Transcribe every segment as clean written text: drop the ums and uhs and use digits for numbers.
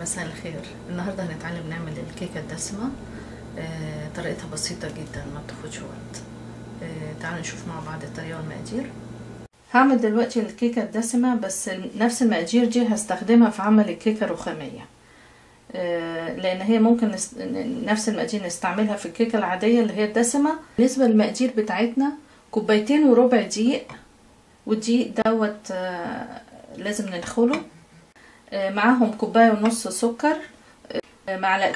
مساء الخير. النهارده هنتعلم نعمل الكيكه الدسمه. طريقتها بسيطه جدا ما بتاخدش وقت. تعالوا نشوف مع بعض الطريقه والمقادير. هعمل دلوقتي الكيكه الدسمه، بس نفس المقادير دي هستخدمها في عمل الكيكه الرخاميه، لان هي ممكن نفس المقادير نستعملها في الكيكه العاديه اللي هي الدسمه. بالنسبه للمقادير بتاعتنا 2.5 كوب دقيق، والدقيق دوت لازم ننخله. معاهم 1.5 كوب سكر، 1.5 معلقة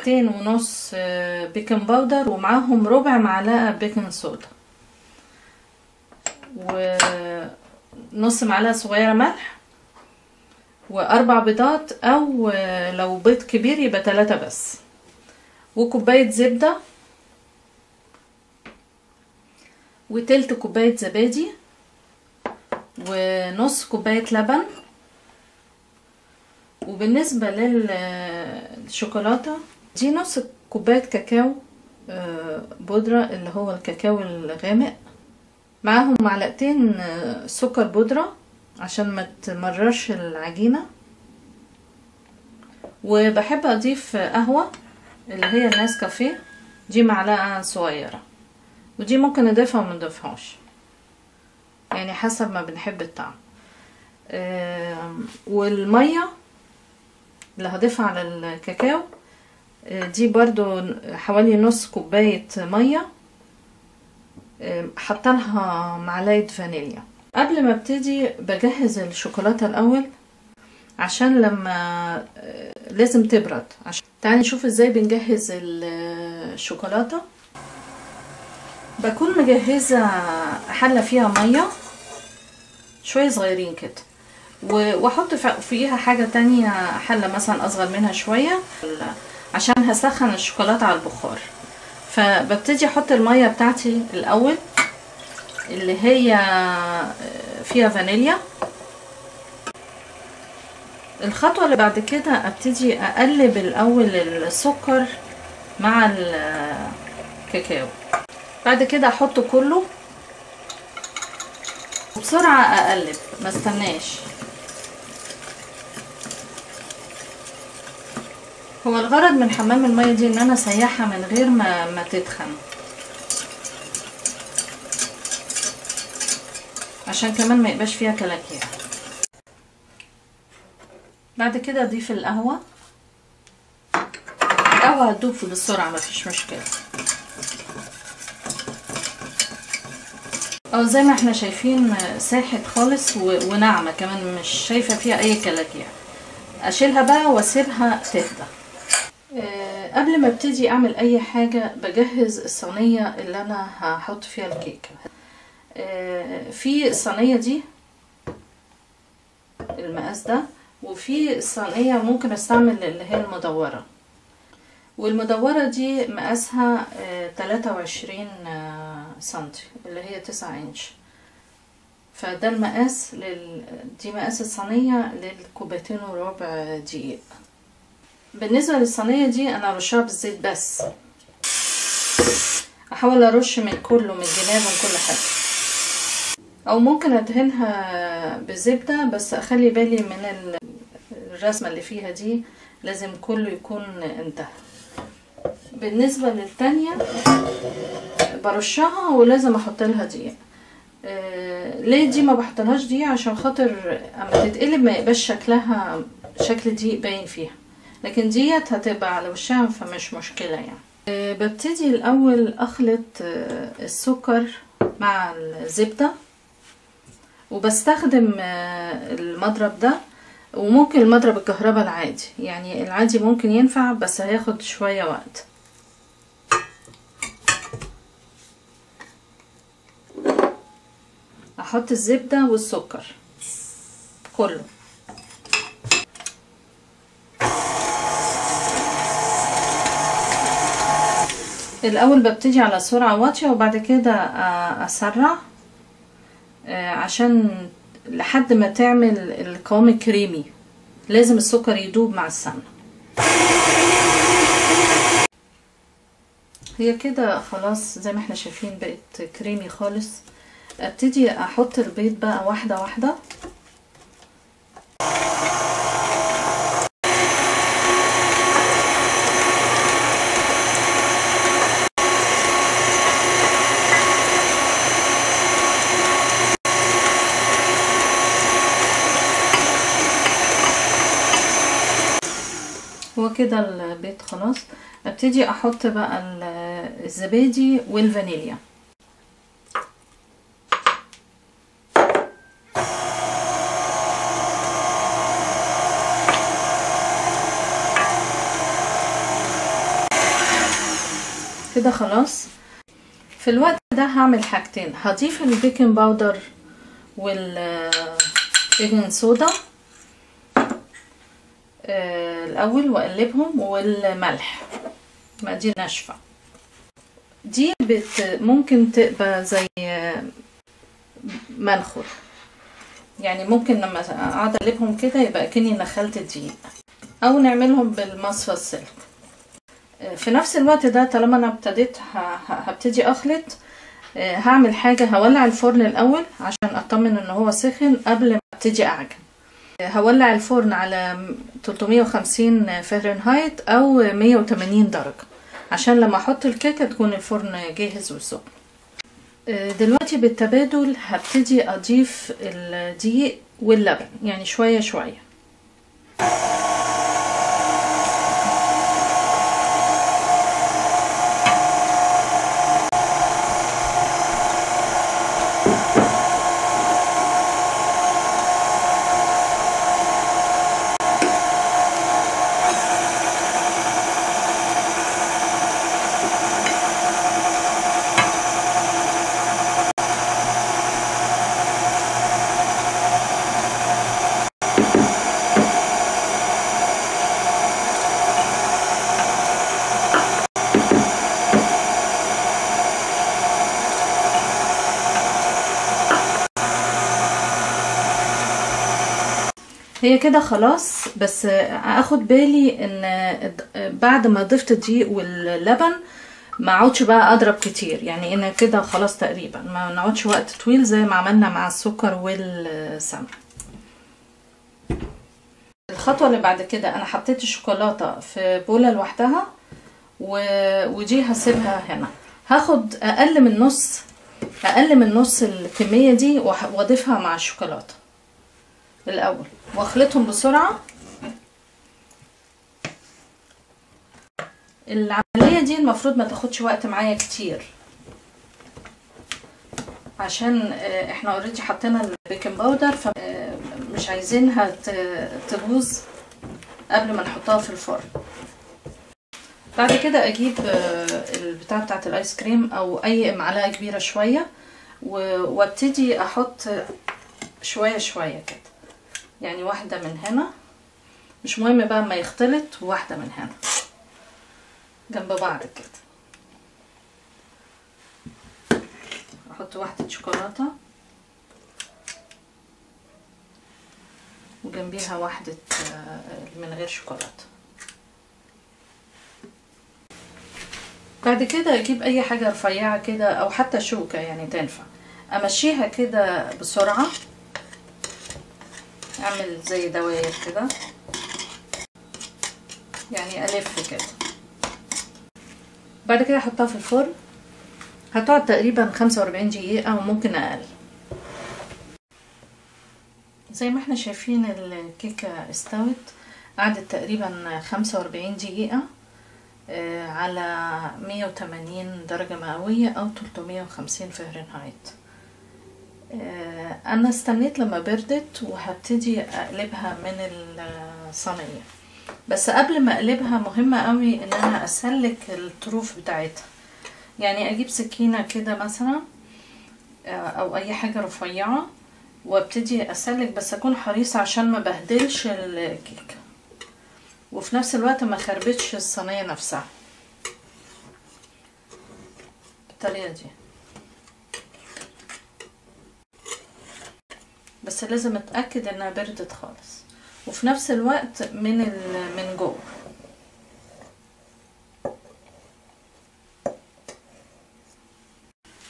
بيكنج باودر، ومعاهم ربع معلقة بيكنج صودا، ونص معلقة صغيرة ملح، و4 بيضات، او لو بيض كبير يبقى 3 بس، وكوباية زبدة، وتلت كوباية زبادي، ونص كوباية لبن. وبالنسبة للشوكولاتة دي نص كوباية كاكاو بودرة، اللي هو الكاكاو الغامق. معاهم 2 معلقة سكر بودرة عشان ما تمررش العجينة. وبحب اضيف قهوة اللي هي النسكافيه، دي معلقة صغيرة، ودي ممكن نضيفها وما نضيفهاش يعني حسب ما بنحب الطعم. والمية اللي هضيفها على الكاكاو دي برضو حوالي نص كوباية مية، حطلها معلقة فانيليا. قبل ما ابتدي بجهز الشوكولاتة الاول عشان لما لازم تبرد. تعالي نشوف ازاي بنجهز الشوكولاتة. بكون مجهزة حلة فيها مية شوية صغيرين كده، واحط فيها حاجة تانية، حلة مثلا اصغر منها شوية، عشان هسخن الشوكولاتة على البخار. فببتدي احط المية بتاعتي الاول اللي هي فيها فانيليا. الخطوة اللي بعد كده ابتدي اقلب الاول السكر مع الكاكاو، بعد كده احطه كله وبسرعة اقلب، ما استناش. هو الغرض من حمام المية دي ان انا اسيحها من غير ما تتخن، عشان كمان ما يبقاش فيها كلاكيع. بعد كده اضيف القهوة. القهوة هتدوب بسرعة، ما فيش مشكلة. زي ما احنا شايفين ساحت خالص وناعمة كمان، مش شايفة فيها اي كلاكيع. اشيلها بقى واسيبها تهدى. قبل ما ابتدي اعمل اي حاجة بجهز الصينية اللي انا هحط فيها الكيك. في الصينية دي المقاس ده، وفي الصينية ممكن استعمل اللي هي المدورة، والمدورة دي مقاسها 23 سنتي، اللي هي 9 انش. فده المقاس دي مقاس الصينية للكوبايتين وربع دقيق. بالنسبة للصينية دي انا رشها بالزيت بس، احاول ارش من كله، من الجناب ومن كل حاجة، او ممكن ادهنها بالزبدة، بس اخلي بالي من الرسمة اللي فيها دي، لازم كله يكون انتهى. بالنسبة للتانية برشها ولازم احط لها دقيق. ليه دي ما بحطلهاش دقيق؟ عشان خاطر اما تتقلب ما يبقاش شكلها شكل دقيق باين فيها، لكن ديت هتبقى على وشها فمش مشكلة يعني. ببتدي الاول اخلط السكر مع الزبدة، وبستخدم المضرب ده، وممكن المضرب الكهرباء العادي، يعني العادي ممكن ينفع بس هياخد شوية وقت. احط الزبدة والسكر كله. الاول ببتدي على سرعة واطية، وبعد كده اسرع عشان لحد ما تعمل القوام الكريمي. لازم السكر يدوب مع السمنة. هي كده خلاص زي ما احنا شايفين بقت كريمي خالص. ابتدي احط البيض بقى واحدة واحدة. هو كده البيض خلاص. ابتدي احط بقى الزبادي والفانيليا. كده خلاص. في الوقت ده هعمل حاجتين، هضيف البيكنج باودر والبيكنج صودا الاول واقلبهم، والملح مقادير ناشفه. دي ممكن تبقى زي منخل، يعني ممكن لما اقعد اقلبهم كده يبقى كأني نخلت الدقيق، او نعملهم بالمصفى السلك. في نفس الوقت ده طالما انا ابتديت هبتدي اخلط، هعمل حاجه، هولع الفرن الاول عشان اطمن ان هو سخن قبل ما ابتدي اعجن. هولع الفرن على 350 فahrenheit او 180 درجه عشان لما احط الكيكه تكون الفرن جاهز وسخن. دلوقتي بالتبادل هبتدي اضيف الدقيق واللبن، يعني شويه شويه. هي كده خلاص، بس اخد بالي ان بعد ما ضفت الدقيق واللبن ما اقعدش بقى اضرب كتير، يعني ان كده خلاص تقريبا ما نقعدش وقت طويل زي ما عملنا مع السكر والسمنه. الخطوه اللي بعد كده انا حطيت الشوكولاته في بوله لوحدها، ودي هسيبها هنا. هاخد اقل من نص الكميه دي واضيفها مع الشوكولاته الاول واخلطهم بسرعه. العمليه دي المفروض ما تاخدش وقت معايا كتير، عشان احنا اوريدي حطينا البيكنج باودر، فمش عايزينها تبوظ قبل ما نحطها في الفرن. بعد كده اجيب البتاع بتاعت الايس كريم او اي معلقه كبيره شويه، وابتدي احط شويه شويه كده، يعني واحده من هنا، مش مهم بقى ما يختلط، وواحده من هنا جنب بعض كده. احط واحده شوكولاته وجنبيها واحده من غير شوكولاته. بعد كده اجيب اي حاجه رفيعه كده او حتى شوكه يعني تنفع، امشيها كده بسرعه، اعمل زي دواير كده، يعني الف كده. بعد كده احطها في الفرن، هتقعد تقريبا 45 دقيقه او ممكن اقل. زي ما احنا شايفين الكيكه استوت، قعدت تقريبا 45 دقيقه على 180 درجة مئوية أو 350 فahrenheit. أنا استنيت لما بردت وهبتدي أقلبها من الصينية، بس قبل ما أقلبها مهمة قوي إن أنا أسلك الطروف بتاعتها، يعني أجيب سكينة كده مثلا أو أي حاجة رفيعة وابتدي أسلك، بس أكون حريصة عشان ما بهدلش الكيكة وفي نفس الوقت ما خربتش الصينية نفسها بالطريقة دي. بس لازم اتأكد انها بردت خالص، وفي نفس الوقت من جوه.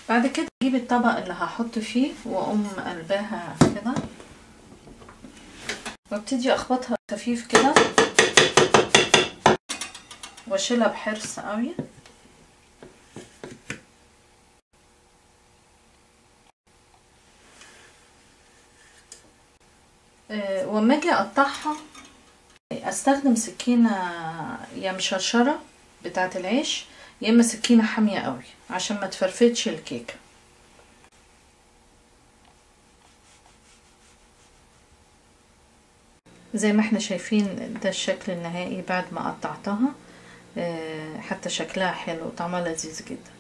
بعد كده اجيب الطبق اللي هحط فيه واقوم قلباها كده، وابتدي اخبطها خفيف كده واشيلها بحرص قوي. واما اجي اقطعها هستخدم سكينة يا مشرشرة بتاعة العيش يا اما سكينة حامية قوي عشان ما تفرفتش الكيكة. زي ما احنا شايفين ده الشكل النهائي بعد ما قطعتها. حتى شكلها حلو وطعمها لذيذ جدا.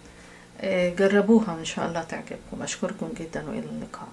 جربوها ان شاء الله تعجبكم. اشكركم جدا والى اللقاء.